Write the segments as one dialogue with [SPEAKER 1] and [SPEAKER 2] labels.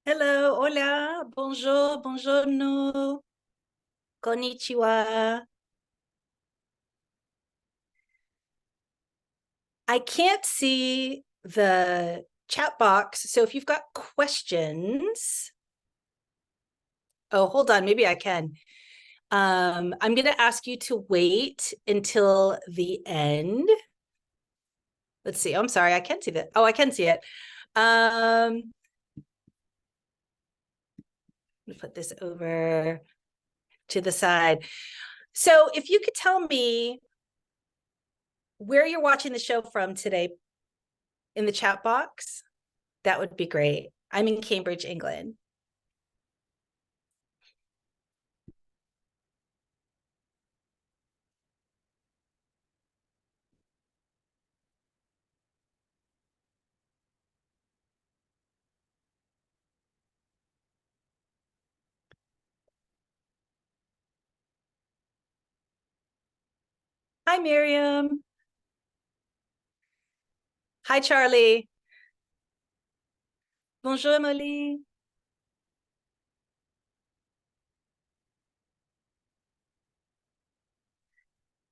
[SPEAKER 1] Hello, hola, bonjour, buongiorno, konnichiwa. I can't see the chat box, so if you've got questions, oh, hold on, maybe I can. I'm going to ask you to wait until the end. Let's see. Oh, I'm sorry, I can't see that. Oh, I can see it. Let me put this over to the side. So if you could tell me where you're watching the show from today in the chat box, that would be great. I'm in Cambridge, England. Hi, Miriam. Hi, Charlie. Bonjour, Emily.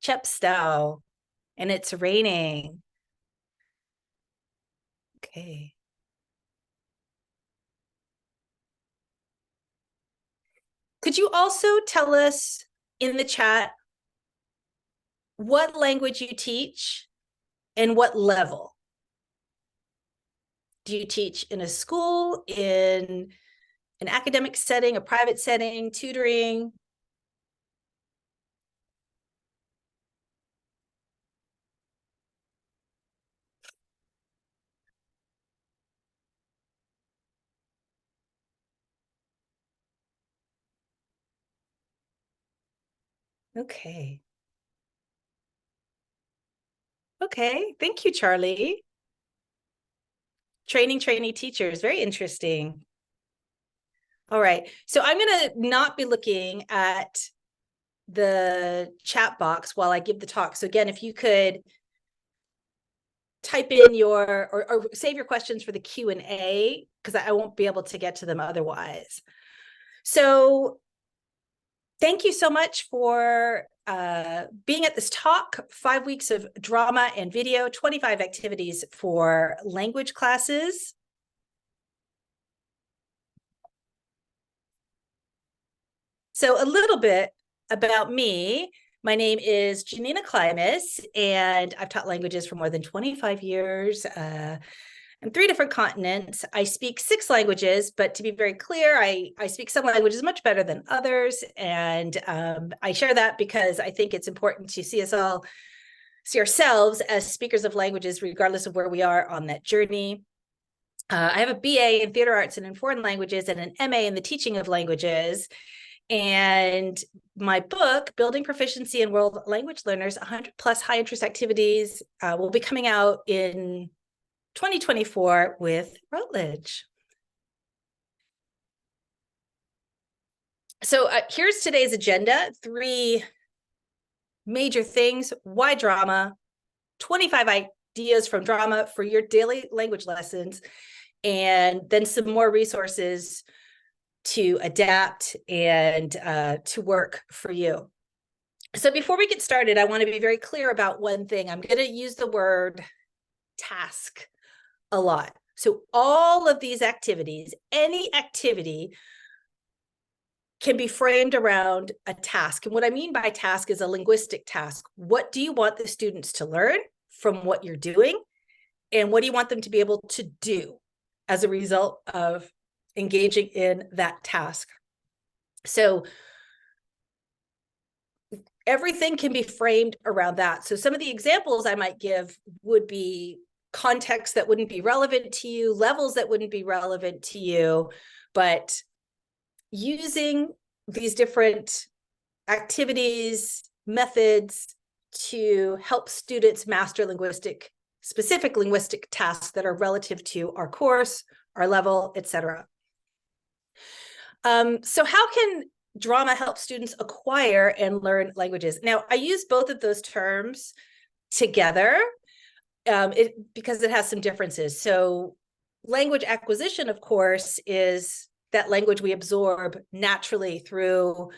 [SPEAKER 1] Chepstow, and it's raining. Okay. Could you also tell us in the chat what language you teach and what level? Do you teach in a school, in an academic setting, a private setting, tutoring? Okay. Okay. Thank you, Charlie. Training trainee teachers. Very interesting. All right. So I'm going to not be looking at the chat box while I give the talk. So again, if you could type in your or save your questions for the Q&A, because I won't be able to get to them otherwise. So thank you so much for being at this talk. 5 weeks of drama and video, 25 activities for language classes. So a little bit about me. My name is Janina Klimas, and I've taught languages for more than 25 years in 3 different continents. I speak 6 languages, but to be very clear, I speak some languages much better than others. And I share that because I think it's important to see ourselves as speakers of languages, regardless of where we are on that journey. I have a BA in theater arts and in foreign languages and an MA in the teaching of languages. And my book, Building Proficiency in World Language Learners, 100 plus high interest activities, will be coming out in 2024 with Routledge. So here's today's agenda. 3 major things. Why drama? 25 ideas from drama for your daily language lessons, and then some more resources to adapt and to work for you. So before we get started, I want to be very clear about one thing. I'm going to use the word task a lot. So all of these activities, any activity can be framed around a task. And what I mean by task is a linguistic task. What do you want the students to learn from what you're doing? And what do you want them to be able to do as a result of engaging in that task? So everything can be framed around that. So some of the examples I might give would be context that wouldn't be relevant to you, levels that wouldn't be relevant to you, but using these different activities, methods to help students master specific linguistic tasks that are relative to our course, our level, etc. So how can drama help students acquire and learn languages? Now, I use both of those terms together because it has some differences. So Language acquisition, of course, is that language we absorb naturally through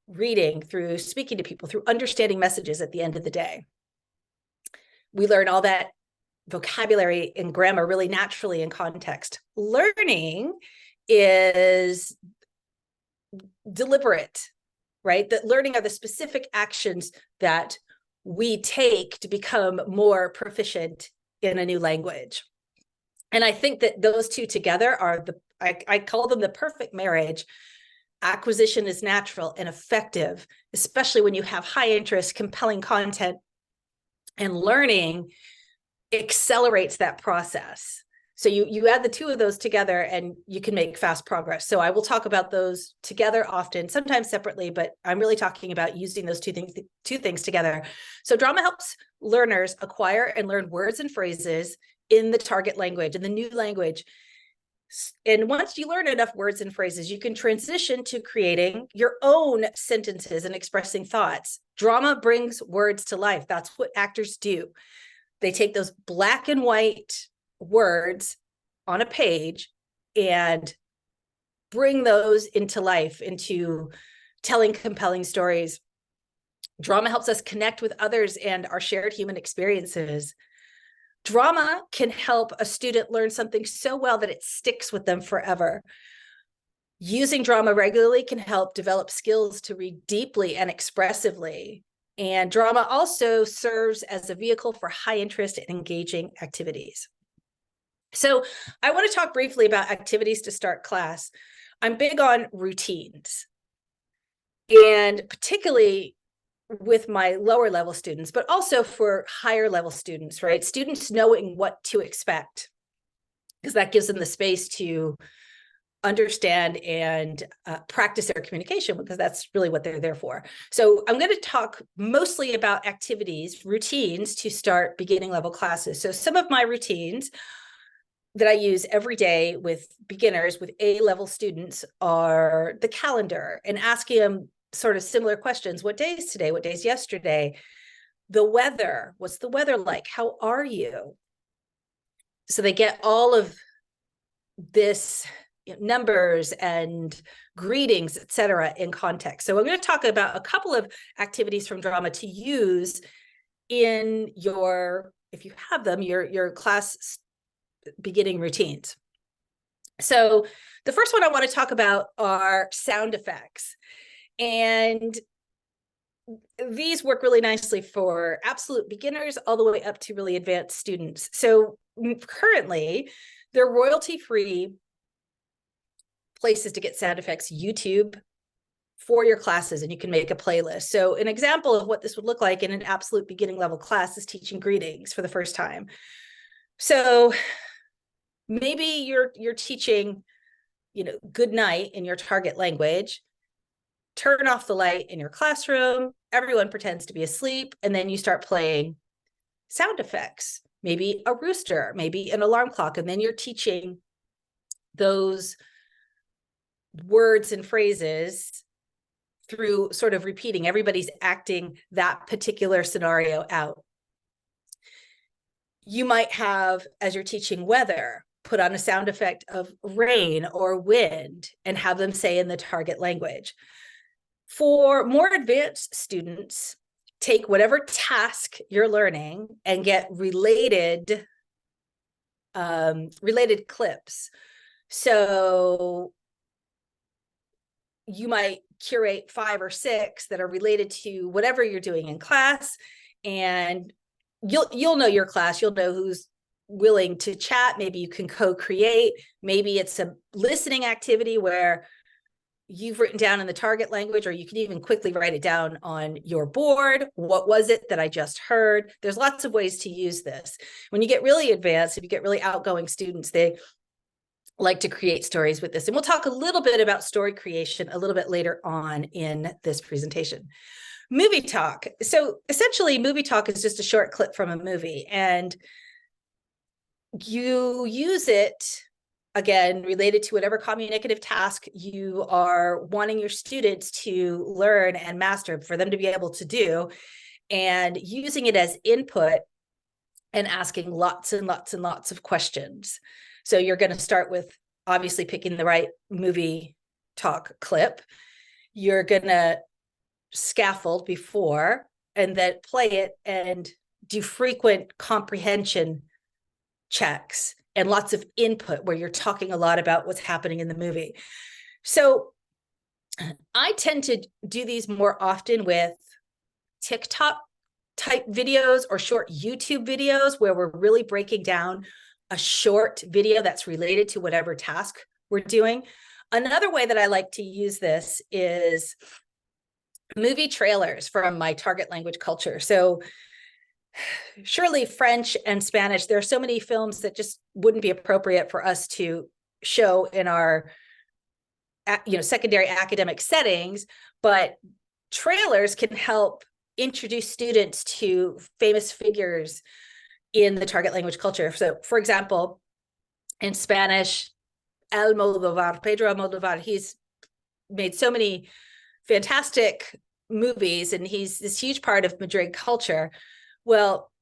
[SPEAKER 1] reading, through speaking to people, through understanding messages at the end of the day. We learn all that vocabulary and grammar really naturally in context. Learning is deliberate, right? That learning are the specific actions that we take to become more proficient in a new language. And I think that those two together are I call them the perfect marriage. Acquisition is natural and effective, especially when you have high interest, compelling content, and learning accelerates that process. So you add the two of those together and you can make fast progress. So I will talk about those together often, sometimes separately, but I'm really talking about using those two things together. So drama helps learners acquire and learn words and phrases in the target language, in the new language. And once you learn enough words and phrases, you can transition to creating your own sentences and expressing thoughts. Drama brings words to life. That's what actors do. They take those black and white words on a page and bring those into life, into telling compelling stories. Drama helps us connect with others and our shared human experiences. Drama can help a student learn something so well that it sticks with them forever. Using drama regularly can help develop skills to read deeply and expressively. And drama also serves as a vehicle for high interest and engaging activities. So I want to talk briefly about activities to start class. I'm big on routines, and particularly with my lower level students, but also for higher level students, right? Students knowing what to expect, because that gives them the space to understand and practice their communication, because that's really what they're there for. So I'm going to talk mostly about activities, routines to start beginning level classes. So some of my routines that I use every day with beginners, with A-level students, are the calendar and asking them sort of similar questions. What day is today? What day is yesterday? The weather. What's the weather like? How are you? So they get all of this, numbers and greetings, etc., in context. So I'm going to talk about a couple of activities from drama to use in your, if you have them, your class beginning routines. So the first one I want to talk about are sound effects. And these work really nicely for absolute beginners all the way up to really advanced students. So currently, they're royalty-free places to get sound effects, YouTube, for your classes, and you can make a playlist. So an example of what this would look like in an absolute beginning level class is teaching greetings for the first time. So maybe you're teaching, good night in your target language. Turn off the light in your classroom. Everyone pretends to be asleep, and then you start playing sound effects, maybe a rooster, maybe an alarm clock, and then you're teaching those words and phrases through sort of repeating. Everybody's acting that particular scenario out. You might have, as you're teaching weather, put on a sound effect of rain or wind and have them say in the target language. For more advanced students, take whatever task you're learning and get related clips. So you might curate 5 or 6 that are related to whatever you're doing in class, and you'll know your class. You'll know who's willing to chat. Maybe you can co-create. Maybe it's a listening activity where you've written down in the target language, or you can even quickly write it down on your board. What was it that I just heard? There's lots of ways to use this. When you get really advanced, if you get really outgoing students, they like to create stories with this. And we'll talk a little bit about story creation a little bit later on in this presentation. Movie talk. So essentially, movie talk is just a short clip from a movie, and you use it, again, related to whatever communicative task you are wanting your students to learn and master, for them to be able to do, and using it as input and asking lots and lots and lots of questions. So you're going to start with obviously picking the right movie talk clip. You're going to scaffold before and then play it and do frequent comprehension checks and lots of input where you're talking a lot about what's happening in the movie. So I tend to do these more often with TikTok type videos or short YouTube videos where we're really breaking down a short video that's related to whatever task we're doing. Another way that I like to use this is movie trailers from my target language culture. So surely French and Spanish, there are so many films that just wouldn't be appropriate for us to show in our secondary academic settings, but trailers can help introduce students to famous figures in the target language culture. So for example, in Spanish, Pedro Almodovar, he's made so many fantastic movies and he's this huge part of Madrid culture. Well,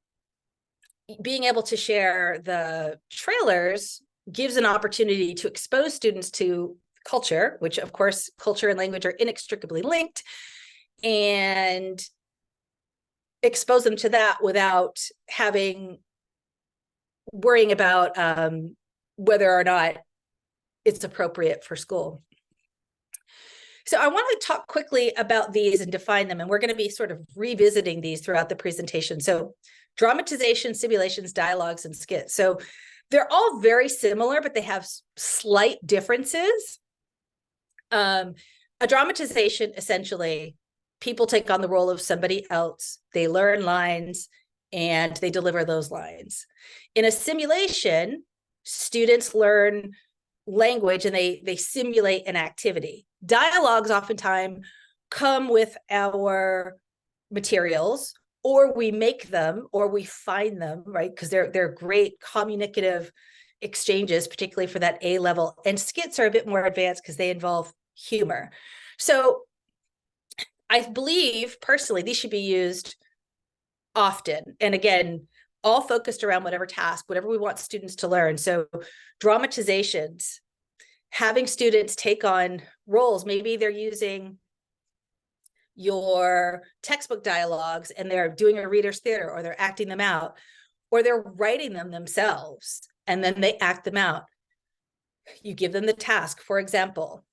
[SPEAKER 1] being able to share the trailers gives an opportunity to expose students to culture, which of course culture and language are inextricably linked, and expose them to that without worrying about whether or not it's appropriate for school. So I want to talk quickly about these and define them, and we're going to be sort of revisiting these throughout the presentation. So dramatization, simulations, dialogues, and skits. So they're all very similar, but they have slight differences. A dramatization, essentially, people take on the role of somebody else, they learn lines, and they deliver those lines. In a simulation, students learn language and they simulate an activity. Dialogues oftentimes come with our materials, or we make them, or we find them, right? Because they're great communicative exchanges, particularly for that A level. And skits are a bit more advanced because they involve humor. So I believe personally these should be used often. And again, all focused around whatever task, whatever we want students to learn. So dramatizations, having students take on roles, maybe they're using your textbook dialogues and they're doing a reader's theater, or they're acting them out, or they're writing them themselves and then they act them out. You give them the task, for example,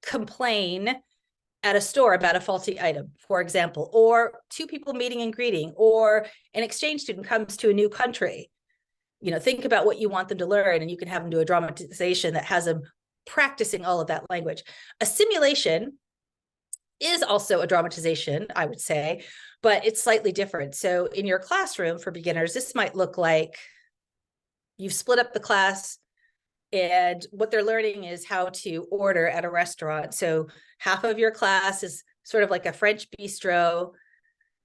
[SPEAKER 1] complain at a store about a faulty item, for example, or two people meeting and greeting, or an exchange student comes to a new country. Think about what you want them to learn, and you can have them do a dramatization that has them practicing all of that language. A simulation is also a dramatization, I would say, but it's slightly different. So in your classroom for beginners, this might look like you've split up the class and what they're learning is how to order at a restaurant. So half of your class is sort of like a French bistro,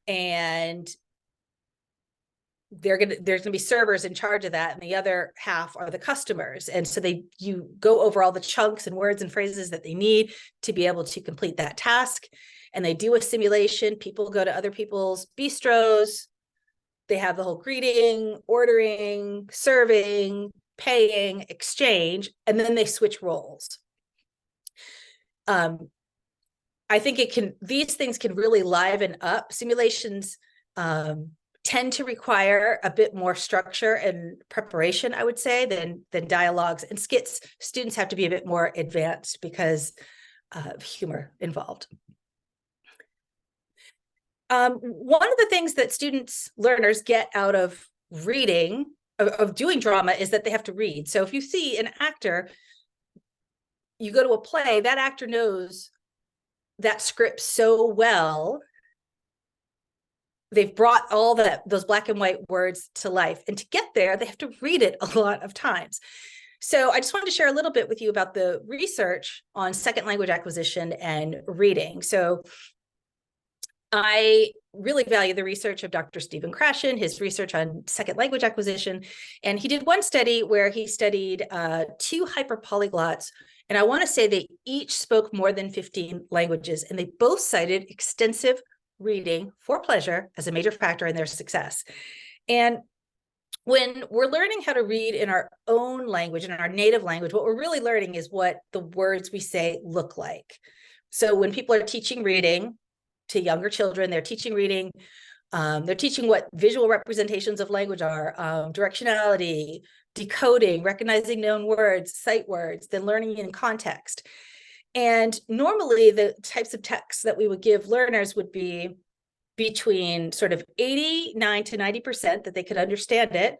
[SPEAKER 1] and there's going to be servers in charge of that, and the other half are the customers. And so you go over all the chunks and words and phrases that they need to be able to complete that task. And they do a simulation. People go to other people's bistros. They have the whole greeting, ordering, serving, paying, exchange, and then they switch roles. I think these things can really liven up. Simulations tend to require a bit more structure and preparation, I would say, than dialogues. And skits, students have to be a bit more advanced because of humor involved. One of the things that learners get out of reading, of doing drama, is that they have to read. So if you see an actor, you go to a play, that actor knows that script so well. They've brought all those black and white words to life. And to get there, they have to read it a lot of times. So I just wanted to share a little bit with you about the research on second language acquisition and reading. So I really value the research of Dr. Stephen Krashen, his research on second language acquisition. And he did one study where he studied 2 hyperpolyglots. And I want to say they each spoke more than 15 languages, and they both cited extensive reading for pleasure as a major factor in their success. And when we're learning how to read in our own language, in our native language, what we're really learning is what the words we say look like. So when people are teaching reading to younger children, they're teaching reading, they're teaching what visual representations of language are, directionality, decoding, recognizing known words, sight words, then learning in context. And normally the types of texts that we would give learners would be between sort of 89 to 90% that they could understand it,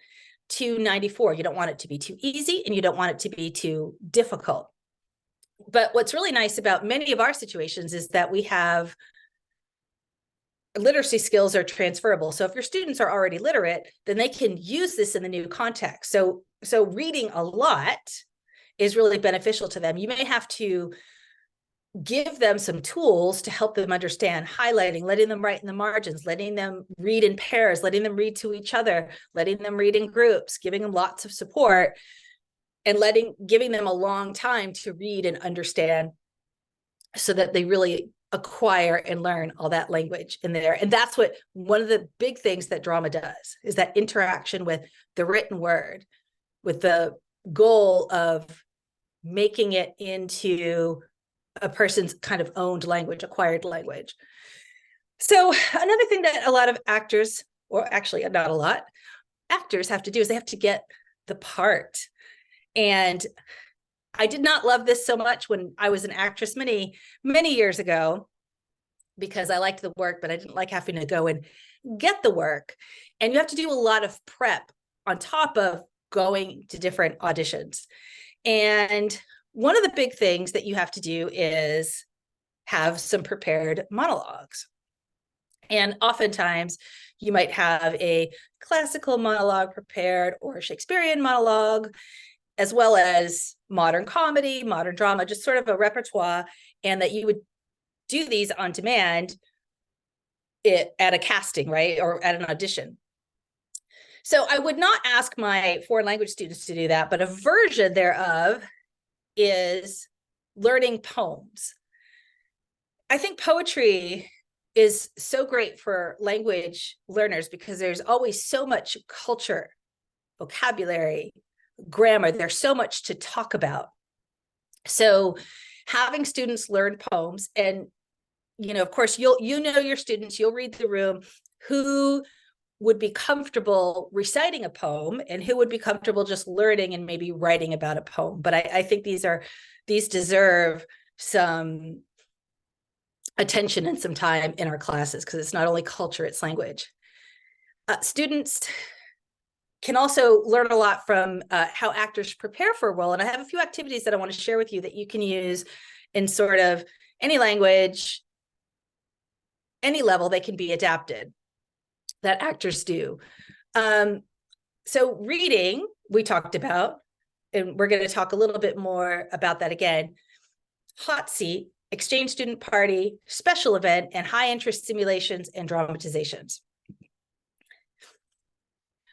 [SPEAKER 1] to 94. You don't want it to be too easy and you don't want it to be too difficult. But what's really nice about many of our situations is that we have literacy skills are transferable. So if your students are already literate, then they can use this in the new context. So reading a lot is really beneficial to them. You may have to give them some tools to help them understand, highlighting, letting them write in the margins, letting them read in pairs, letting them read to each other, letting them read in groups, giving them lots of support, and giving them a long time to read and understand so that they really acquire and learn all that language in there. And that's what one of the big things that drama does, is that interaction with the written word, with the goal of making it into a person's kind of owned language, acquired language. So another thing that a lot of actors, or actually not a lot, actors have to do is they have to get the part. And I did not love this so much when I was an actress many, many years ago, because I liked the work, but I didn't like having to go and get the work. And you have to do a lot of prep on top of going to different auditions. And one of the big things that you have to do is have some prepared monologues. And oftentimes you might have a classical monologue prepared or a Shakespearean monologue, as well as modern comedy, modern drama, just sort of a repertoire, and that you would do these on demand at a casting, right? Or at an audition. So I would not ask my foreign language students to do that, but a version thereof is learning poems. I think poetry is so great for language learners because there's always so much culture, vocabulary, grammar. There's so much to talk about. So having students learn poems, and of course you know your students, you'll read the room, who would be comfortable reciting a poem and who would be comfortable just learning and maybe writing about a poem. But I think these deserve some attention and some time in our classes, because it's not only culture, it's language. Students can also learn a lot from how actors prepare for a role. And I have a few activities that I want to share with you that you can use in sort of any language, any level. They can be adapted, that actors do. So reading, we talked about, and we're going to talk a little bit more about that again. Hot seat, exchange student party, special event, and high interest simulations and dramatizations.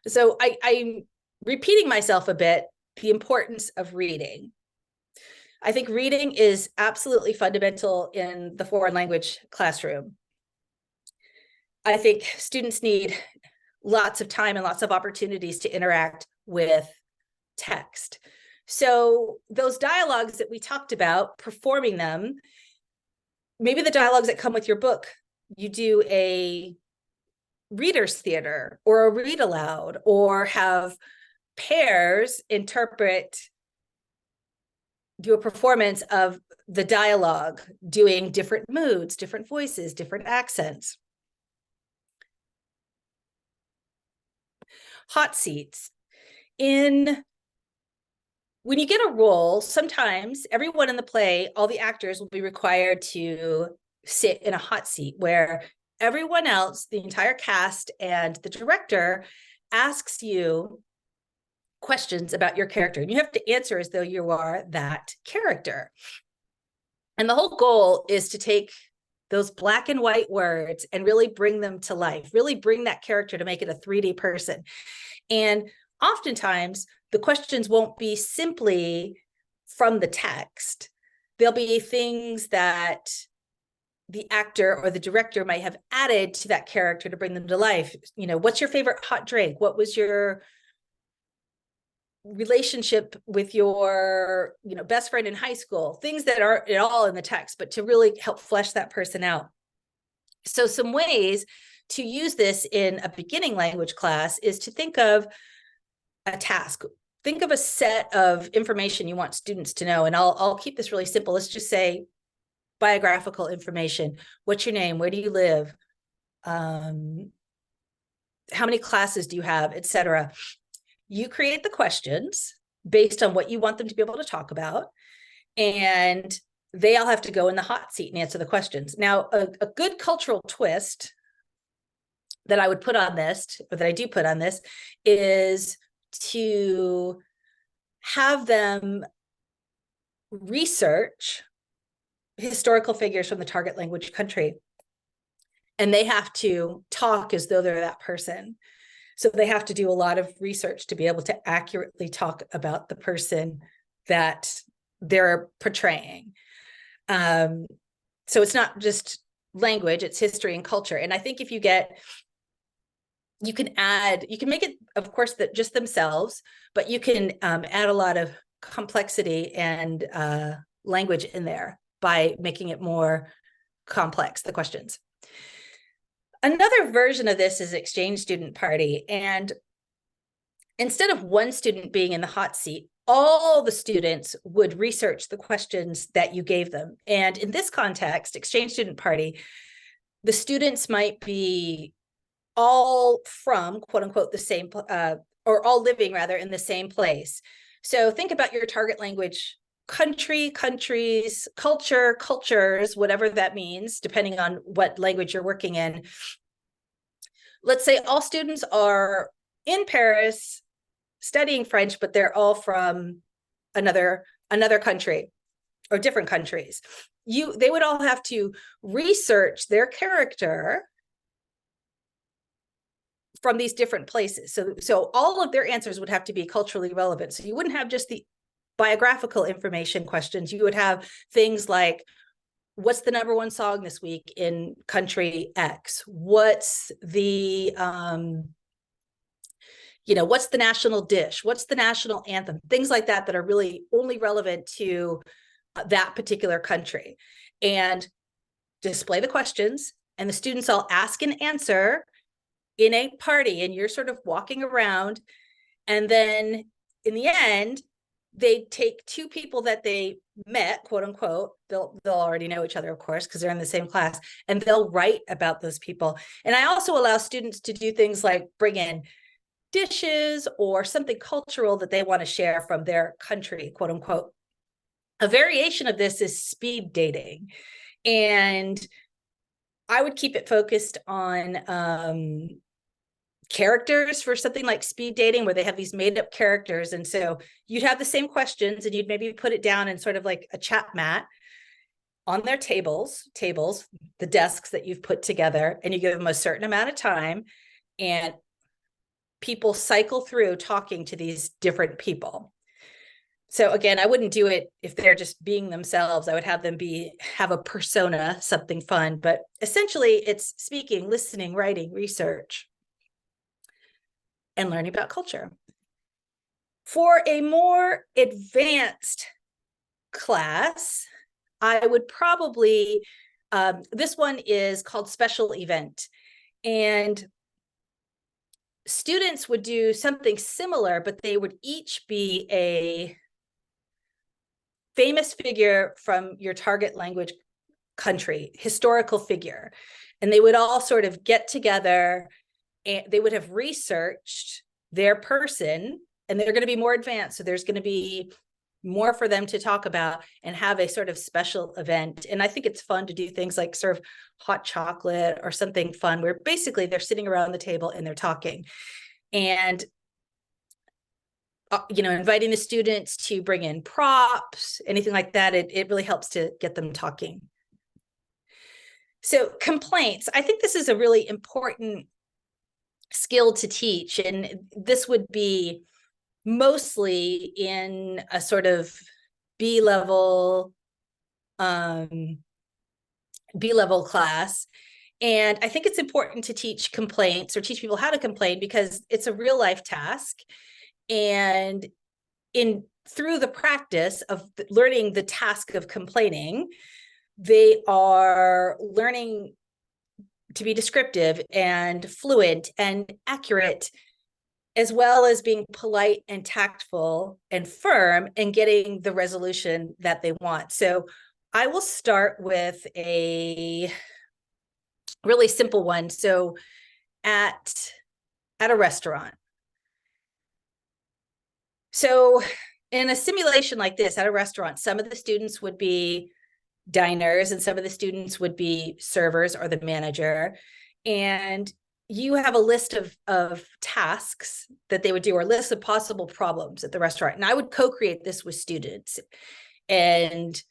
[SPEAKER 1] So I'm repeating myself a bit, the importance of reading. I think reading is absolutely fundamental in the foreign language classroom. I think students need lots of time and lots of opportunities to interact with text. So those dialogues that we talked about, performing them, maybe the dialogues that come with your book, you do a reader's theater or a read aloud, or have pairs do a performance of the dialogue, doing different moods, different voices, different accents. Hot seats. When you get a role, sometimes everyone in the play, all the actors will be required to sit in a hot seat where everyone else, the entire cast and the director, asks you questions about your character. And you have to answer as though you are that character. And the whole goal is to take those black and white words and really bring them to life, really bring that character to make it a 3D person. And oftentimes the questions won't be simply from the text. There'll be things that the actor or the director might have added to that character to bring them to life. What's your favorite hot drink? What was your relationship with your, best friend in high school, things that aren't at all in the text, but to really help flesh that person out. So some ways to use this in a beginning language class is to think of a task. Think of a set of information you want students to know. And I'll keep this really simple. Let's just say biographical information. What's your name? Where do you live? How many classes do you have, etc. You create the questions based on what you want them to be able to talk about, and they all have to go in the hot seat and answer the questions. Now, a good cultural twist that I would put on this, or that I do put on this, is to have them research historical figures from the target language country, and they have to talk as though they're that person. So they have to do a lot of research to be able to accurately talk about the person that they're portraying. So it's not just language, it's history and culture. And I think if you can make it, of course, that just themselves, but you can add a lot of complexity and language in there by making it more complex, the questions. Another version of this is exchange student party. And instead of one student being in the hot seat, all the students would research the questions that you gave them. And in this context, exchange student party, the students might be all from, quote unquote, the same, or all living rather in the same place. So think about your target language country, countries, culture, cultures, whatever that means, depending on what language you're working in. Let's say all students are in Paris studying French, but they're all from another country or different countries. They would all have to research their character from these different places. So all of their answers would have to be culturally relevant. So you wouldn't have just the biographical information questions. You would have things like, what's the number one song this week in country X? What's the, what's the national dish? What's the national anthem? Things like that that are really only relevant to that particular country. And display the questions, and the students all ask and answer in a party, and you're sort of walking around. And then in the end, they take two people that they met, quote unquote, they'll already know each other, of course, because they're in the same class, and they'll write about those people. And I also allow students to do things like bring in dishes or something cultural that they want to share from their country, quote unquote. A variation of this is speed dating. And I would keep it focused on characters for something like speed dating, where they have these made up characters. And so you'd have the same questions, and you'd maybe put it down in sort of like a chat mat on their tables, the desks that you've put together, and you give them a certain amount of time, and people cycle through talking to these different people. So again, I wouldn't do it if they're just being themselves. I would have them have a persona, something fun, but essentially it's speaking, listening, writing, research, and learning about culture. For a more advanced class, I would probably, this one is called special event. And students would do something similar, but they would each be a famous figure from your target language country, historical figure. And they would all sort of get together, and they would have researched their person, and they're going to be more advanced. So there's going to be more for them to talk about, and have a sort of special event. And I think it's fun to do things like serve hot chocolate or something fun, where basically they're sitting around the table and they're talking. And inviting the students to bring in props, anything like that, it really helps to get them talking. So complaints, I think this is a really important skill to teach. And this would be mostly in a sort of B-level class. And I think it's important to teach complaints, or teach people how to complain, because it's a real life task. And through the practice of learning the task of complaining, they are learning to be descriptive and fluent and accurate, as well as being polite and tactful and firm and getting the resolution that they want. So I will start with a really simple one. So at a restaurant. So in a simulation like this at a restaurant, some of the students would be diners and some of the students would be servers or the manager. And you have a list of tasks that they would do, or a list of possible problems at the restaurant. And I would co-create this with students. And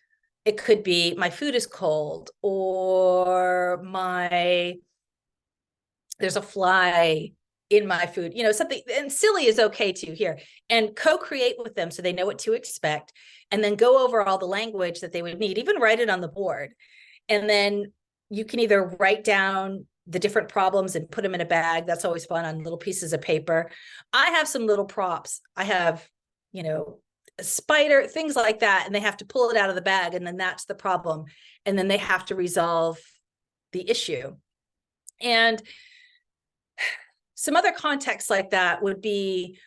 [SPEAKER 1] it could be my food is cold, or there's a fly in my food, something, and silly is okay too here, and co-create with them so they know what to expect, and then go over all the language that they would need, even write it on the board. And then you can either write down the different problems and put them in a bag. That's always fun, on little pieces of paper. I have some little props. I have, a spider, things like that, and they have to pull it out of the bag, and then that's the problem. And then they have to resolve the issue. And some other contexts like that would be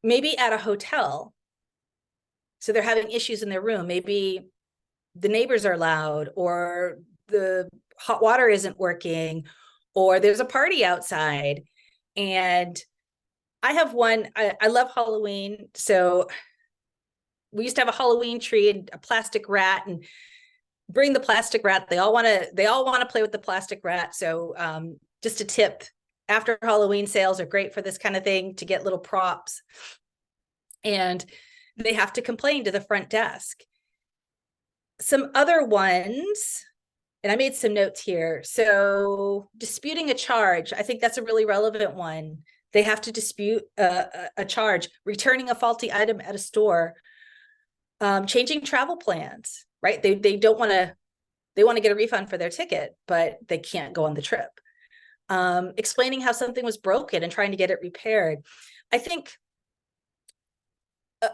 [SPEAKER 1] maybe at a hotel. So they're having issues in their room. Maybe the neighbors are loud, or the hot water isn't working, or there's a party outside. And I have one, I love Halloween. So we used to have a Halloween tree and a plastic rat, and bring the plastic rat. They all want to play with the plastic rat. So just a tip, after Halloween sales are great for this kind of thing, to get little props. And they have to complain to the front desk. Some other ones, and I made some notes here. So disputing a charge, I think that's a really relevant one. They have to dispute a charge, returning a faulty item at a store, changing travel plans, right? They don't want to, they want to get a refund for their ticket, but they can't go on the trip. Explaining how something was broken and trying to get it repaired. I think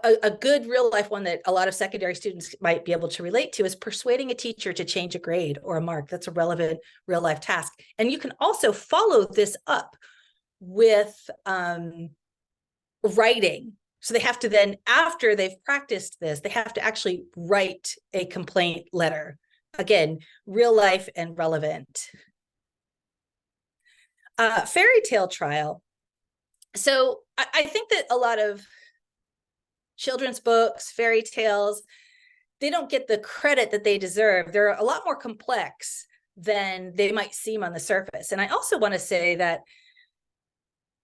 [SPEAKER 1] a good real life one that a lot of secondary students might be able to relate to is persuading a teacher to change a grade or a mark. That's a relevant real life task. And you can also follow this up with writing. So they have to then, after they've practiced this, they have to actually write a complaint letter. Again, real life and relevant. Fairy tale trial. So I think that a lot of children's books, fairy tales, they don't get the credit that they deserve. They're a lot more complex than they might seem on the surface. And I also want to say that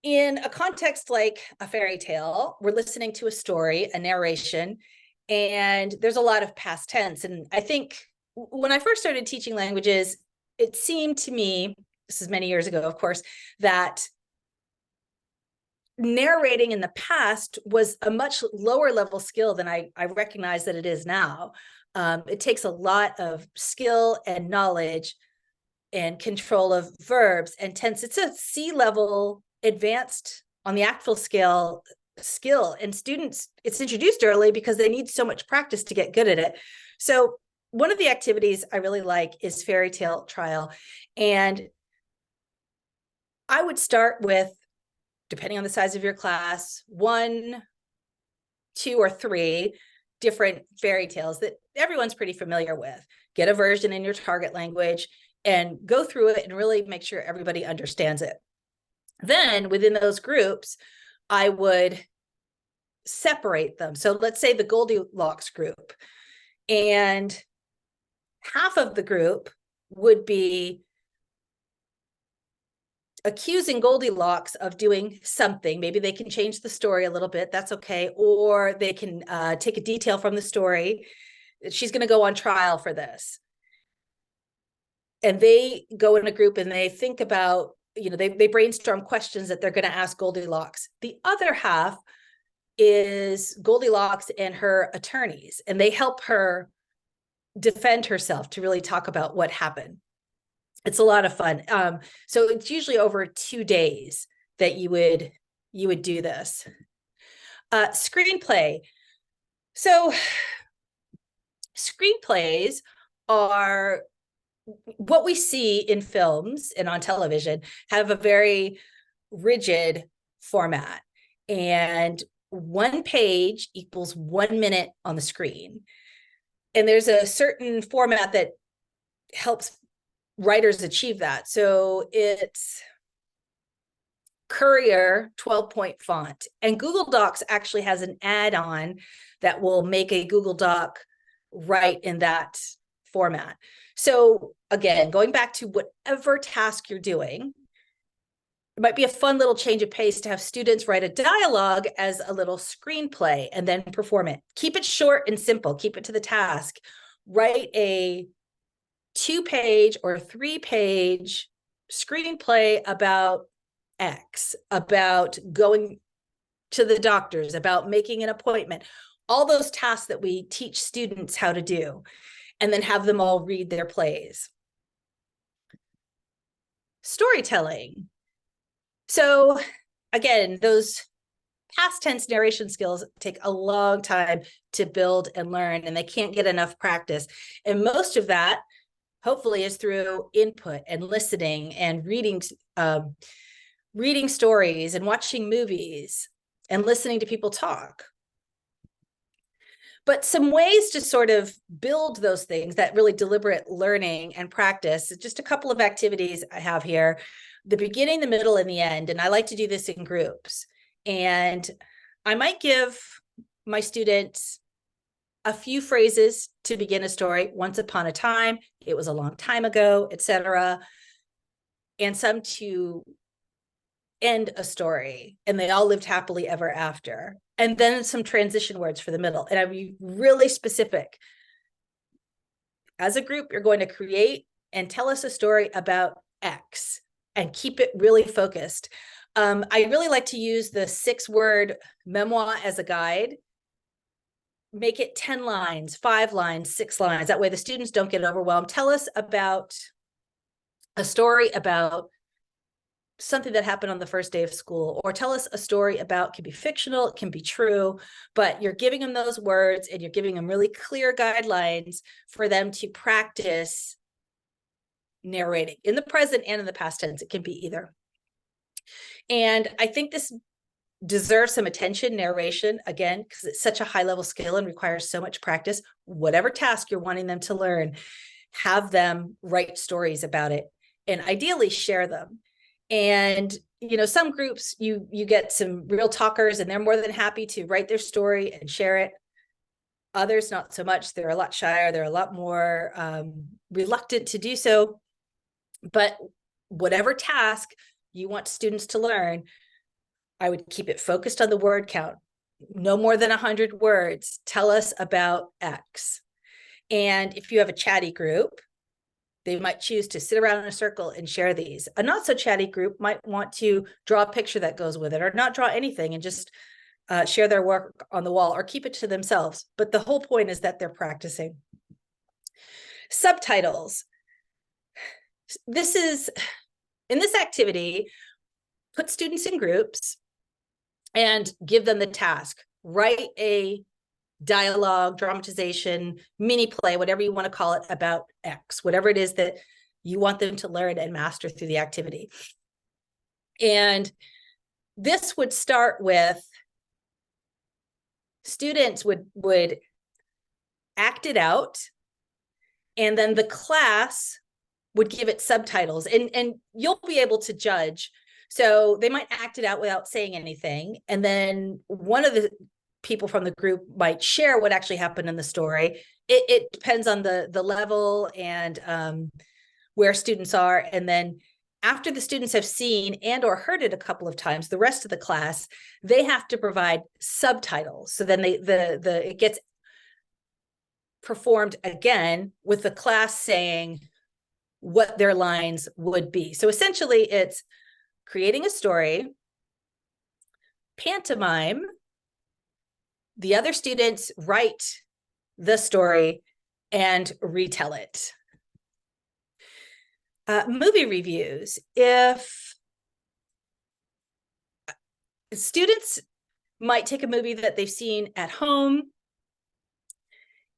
[SPEAKER 1] in a context like a fairy tale, we're listening to a story, a narration, and there's a lot of past tense. And I think when I first started teaching languages, it seemed to me, this is many years ago, of course, that narrating in the past was a much lower level skill than I recognize that it is now. It takes a lot of skill and knowledge and control of verbs and tense. It's a C-level advanced on the ACTFL scale skill, and students, it's introduced early because they need so much practice to get good at it. So one of the activities I really like is fairy tale trial. And I would start with, depending on the size of your class, 1, 2, or 3 different fairy tales that everyone's pretty familiar with. Get a version in your target language and go through it and really make sure everybody understands it. Then within those groups, I would separate them. So let's say the Goldilocks group, and half of the group would be accusing Goldilocks of doing something. Maybe they can change the story a little bit. That's okay. Or they can take a detail from the story. She's going to go on trial for this. And they go in a group and they think about, they brainstorm questions that they're going to ask Goldilocks. The other half is Goldilocks and her attorneys, and they help her defend herself to really talk about what happened. It's a lot of fun. So it's usually over 2 days that you would do this. Screenplay. So screenplays are what we see in films and on television, have a very rigid format. And 1 page equals 1 minute on the screen. And there's a certain format that helps writers achieve that. So it's Courier 12-point font. And Google Docs actually has an add-on that will make a Google Doc write in that format. So again, going back to whatever task you're doing, it might be a fun little change of pace to have students write a dialogue as a little screenplay and then perform it. Keep it short and simple. Keep it to the task. Write a 2-page or 3-page screenplay about X, about going to the doctors, about making an appointment, all those tasks that we teach students how to do, and then have them all read their plays. Storytelling. So again, those past tense narration skills take a long time to build and learn, and they can't get enough practice. And most of that, hopefully, is through input and listening and reading stories and watching movies and listening to people talk. But some ways to sort of build those things, that really deliberate learning and practice, just a couple of activities I have here: the beginning, the middle, and the end. And I like to do this in groups. And I might give my students a few phrases to begin a story: once upon a time, it was a long time ago, etc. And some to end a story, and they all lived happily ever after. And then some transition words for the middle. And I'd be really specific. As a group, you're going to create and tell us a story about X and keep it really focused. I really like to use the 6-word memoir as a guide. Make it 10 lines, 5 lines, 6 lines. That way the students don't get overwhelmed. Tell us about a story about something that happened on the first day of school, or tell us a story about, can be fictional, it can be true, but you're giving them those words and you're giving them really clear guidelines for them to practice narrating in the present and in the past tense. It can be either. And I think this deserves some attention, narration, again, because it's such a high level skill and requires so much practice. Whatever task you're wanting them to learn, have them write stories about it and ideally share them. And some groups, you get some real talkers and they're more than happy to write their story and share it. Others, not so much. They're a lot shyer. They're a lot more reluctant to do so. But whatever task you want students to learn, I would keep it focused on the word count. No more than 100 words. Tell us about X. And if you have a chatty group, they might choose to sit around in a circle and share these. A not so chatty group might want to draw a picture that goes with it, or not draw anything and just share their work on the wall, or keep it to themselves. But the whole point is that they're practicing. Subtitles. This is, in this activity, put students in groups and give them the task. Write a dialogue, dramatization, mini play, whatever you want to call it, about X, whatever it is that you want them to learn and master through the activity. And this would start with students would act it out, and then the class would give it subtitles, and you'll be able to judge. So they might act it out without saying anything, and then one of the people from the group might share what actually happened in the story. It depends on the level and where students are. And then after the students have seen and or heard it a couple of times, the rest of the class, they have to provide subtitles. So then it gets performed again with the class saying what their lines would be. So essentially it's creating a story, pantomime, the other students write the story and retell it. Movie reviews. If students might take a movie that they've seen at home,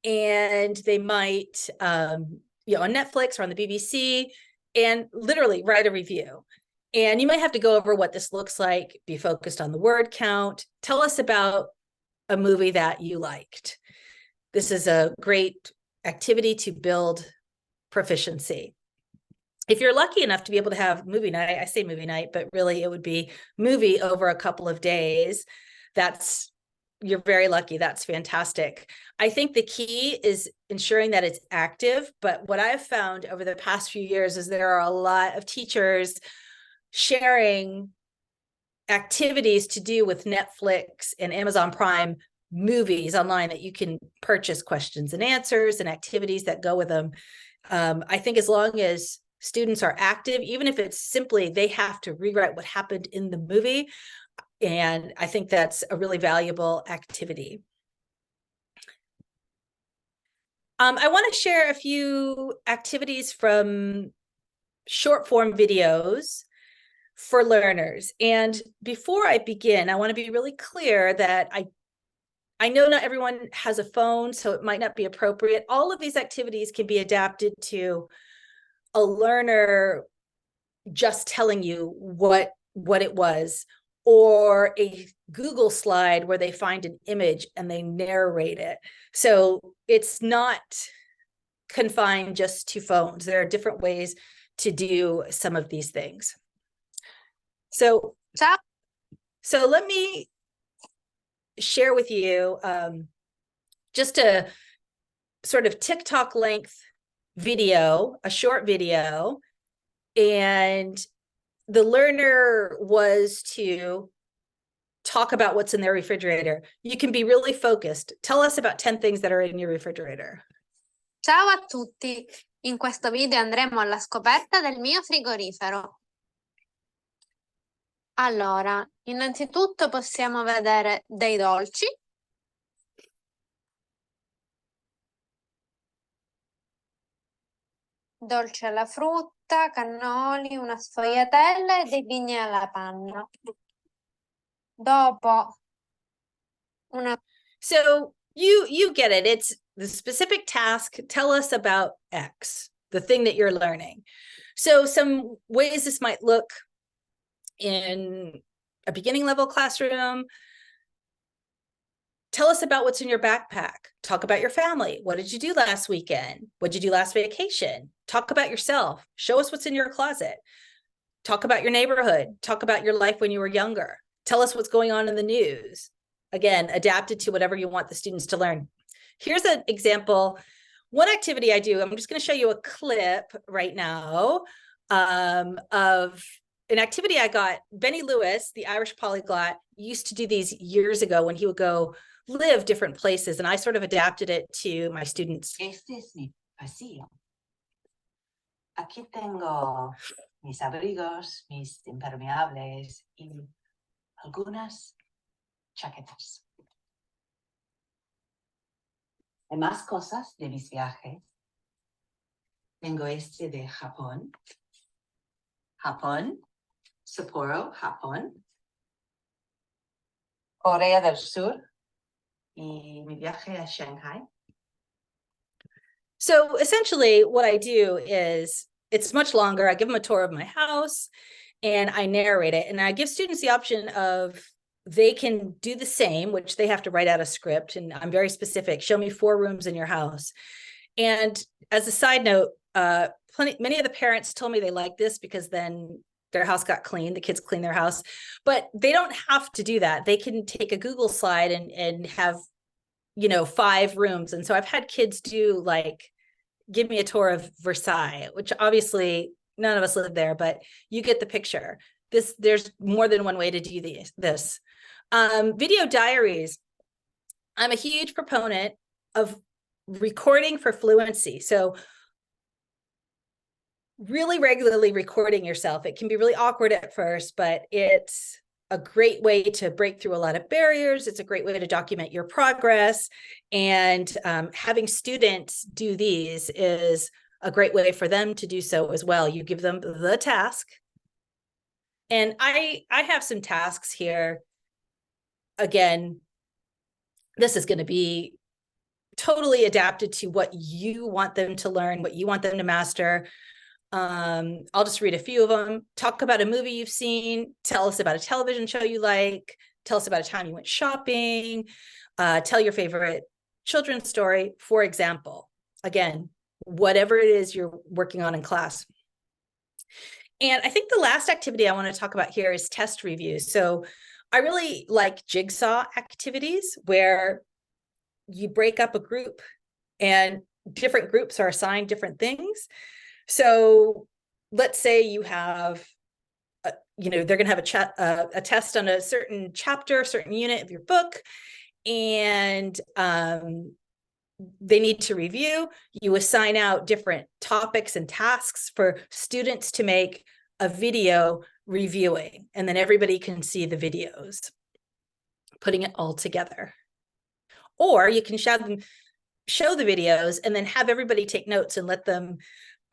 [SPEAKER 1] and they might, you know, on Netflix or on the BBC, and literally write a review. And you might have to go over what this looks like, be focused on the word count. Tell us about a movie that you liked. This is a great activity to build proficiency. If you're lucky enough to be able to have movie night, I say movie night, but really it would be movie over a couple of days. You're very lucky. That's fantastic. I think the key is ensuring that it's active. But what I've found over the past few years is there are a lot of teachers sharing activities to do with Netflix and Amazon Prime movies online that you can purchase, questions and answers and activities that go with them. I think as long as students are active, even if it's simply they have to rewrite what happened in the movie, and I think that's a really valuable activity. I want to share a few activities from short form videos for learners. And before I begin, I want to be really clear that I know not everyone has a phone, so it might not be appropriate. All of these activities can be adapted to a learner just telling you what it was, or a Google slide where they find an image and they narrate it. So it's not confined just to phones. There are different ways to do some of these things. So let me share with you just a sort of TikTok length video, a short video, and the learner was to talk about what's in their refrigerator. You can be really focused. Tell us about 10 things that are in your refrigerator.
[SPEAKER 2] Ciao a tutti, in questo video andremo alla scoperta del mio frigorifero. Allora, innanzitutto possiamo vedere dei dolci. Dolce alla frutta, cannoli, una sfogliatella e dei pigni alla panna. Dopo una...
[SPEAKER 1] So you get it. It's the specific task. Tell us about X, the thing that you're learning. So some ways this might look in a beginning level classroom. Tell us about what's in your backpack. Talk about your family. What did you do last weekend? What did you do last vacation? Talk about yourself. Show us what's in your closet. Talk about your neighborhood. Talk about your life when you were younger. Tell us what's going on in the news. Again, adapted to whatever you want the students to learn. Here's an example. One activity I do, I'm just going to show you a clip right now of an activity I got. Benny Lewis, the Irish polyglot, used to do these years ago when he would go live different places, and I sort of adapted it to my students.
[SPEAKER 3] Este es mi pasillo. Aquí tengo mis abrigos, mis impermeables y algunas chaquetas. Hay más cosas de mis viajes. Tengo este de Japón. Japón, Sapporo, Japón. Corea del Sur y mi viaje a Shanghai.
[SPEAKER 1] So essentially what I do is, it's much longer. I give them a tour of my house and I narrate it. And I give students the option of, they can do the same, which they have to write out a script. And I'm very specific. Show me 4 rooms in your house. And as a side note, many of the parents told me they like this because then their house got clean, the kids clean their house, but they don't have to do that. They can take a Google slide and have, 5 rooms. And so I've had kids do like, give me a tour of Versailles, which obviously none of us live there, but you get the picture. There's more than one way to do this. Video diaries. I'm a huge proponent of recording for fluency. So really regularly recording yourself. It can be really awkward at first, but it's a great way to break through a lot of barriers. It's a great way to document your progress. And having students do these is a great way for them to do so as well. You give them the task. And I have some tasks here. again, this is going to be totally adapted to what you want them to learn, what you want them to master. I'll just read a few of them. Talk about a movie you've seen. Tell us about a television show you like. Tell us about a time you went shopping. Tell your favorite children's story, for example. Again, whatever it is you're working on in class. And I think the last activity I want to talk about here is test reviews. So I really like jigsaw activities where you break up a group and different groups are assigned different things. So let's say you have, they're going to have a test on a certain chapter, certain unit of your book, and they need to review. You assign out different topics and tasks for students to make a video reviewing, and then everybody can see the videos, putting it all together. Or you can show the videos and then have everybody take notes and let them.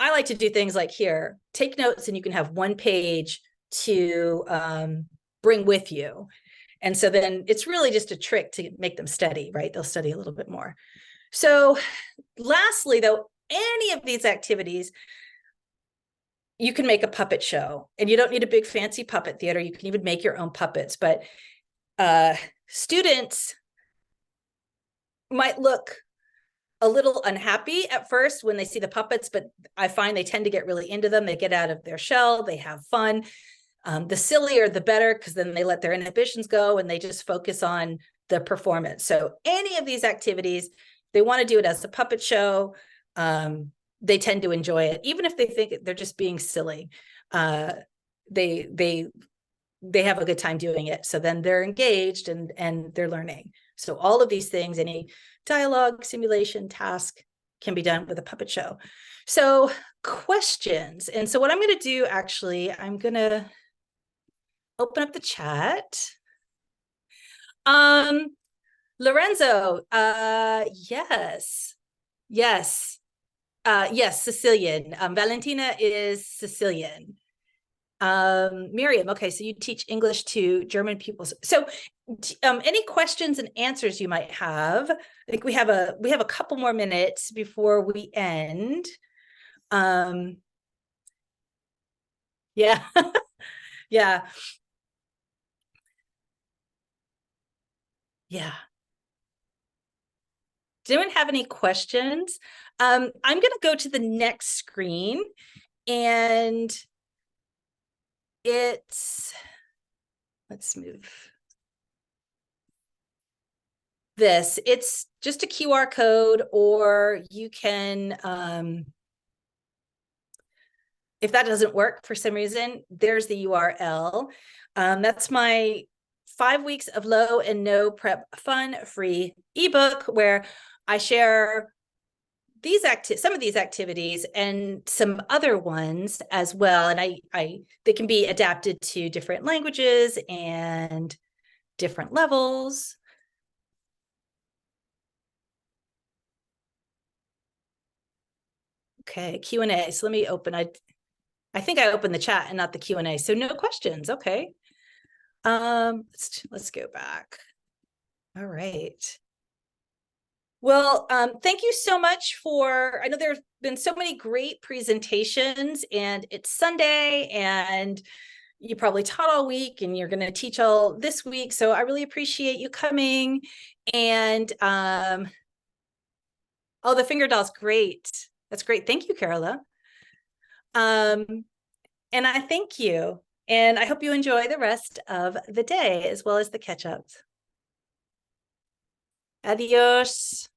[SPEAKER 1] I like to do things like here, take notes, and you can have one page to bring with you. And so then it's really just a trick to make them study, right? They'll study a little bit more. So lastly, though, any of these activities, you can make a puppet show, and you don't need a big fancy puppet theater. You can even make your own puppets, but students might look a little unhappy at first when they see the puppets, but I find they tend to get really into them. They get out of their shell, they have fun. The sillier, the better, because then they let their inhibitions go and they just focus on the performance. So any of these activities, they want to do it as a puppet show. They tend to enjoy it, even if they think they're just being silly. They have a good time doing it. So then they're engaged and they're learning. So all of these things, any dialogue, simulation, task, can be done with a puppet show. So questions. And so what I'm going to do, actually, I'm going to open up the chat. Lorenzo, yes, Sicilian. Valentina is Sicilian. Miriam, okay, so you teach English to German pupils. So any questions and answers you might have? I think we have a couple more minutes before we end. Yeah. Yeah. Yeah. Does anyone have any questions? I'm going to go to the next screen, and let's move this. It's just a QR code, or you can, if that doesn't work for some reason, there's the URL. That's my 5 weeks of low and no prep fun free ebook, where I share some of these activities and some other ones as well. And they can be adapted to different languages and different levels. Okay, Q&A. So let me open. I think I opened the chat and not the Q&A. So no questions. Okay. Let's go back. All right. Well, thank you so much I know there's been so many great presentations, and it's Sunday and you probably taught all week and you're going to teach all this week. So I really appreciate you coming. And, oh, the finger doll's great. That's great. Thank you, Carola. And I thank you. And I hope you enjoy the rest of the day as well as the catch-ups. Adios.